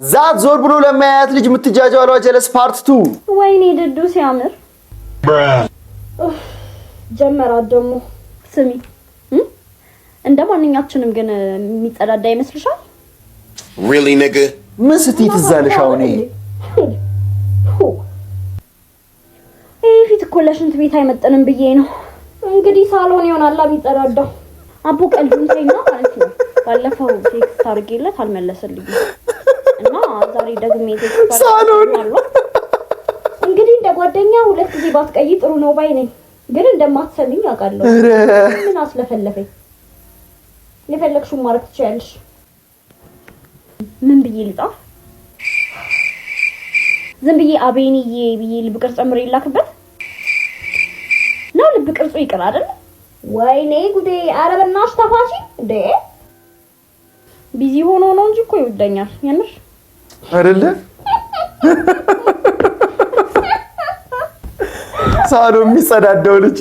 ዛት ዞር ብሎ ለማያት ልጅ የምትጃጃለው ጀለስ ፓርት 2 ወይኔ ድዱ ሲያምር ጀመራት ደግሞ ስሚ እንደማንኛችንም ግን የሚጸዳዳ ይመስልሻል really nigga ምን ስትይ ትዛለሽ አሁን ፊት እኮ ለሽንት ቤት አይመጥንም ብዬ ነው እንግዲህ ሳሎን ይሆናል የሚጸዳዳው አቡ ቀልዱን ተይና ማለት ነው ባለፈው ቴክስት አድርጌለት አልመለሰልኝም እና ዛሬ ደግሜ ቴክስት ሳሎን እንግዲህ እንደ ጓደኛ ሁለት ጊዜ ባትቀይ ጥሩ ነው ባይ ነኝ ግን እንደማትሰሚኝ አውቃለሁ ምን አስለፈለፈኝ የፈለግሽው ማድረግ ትችያለሽ ምን ብዬ ልጻፍ ዝም ብዬ አቤኒዬ ብዬ ልብ ቅርጽ ጨምሬ ላክበት ነው ልብ ቅርጹ ይቅር አይደል ወይኔ ጉዴ ኧረ በእናትሽ ተፋሺ እንዴ ቢዚ ሆኖ ነው እንጂ እኮ ይወደኛል የምር አይደለ ሳሎ የሚጸዳዳው ልጅ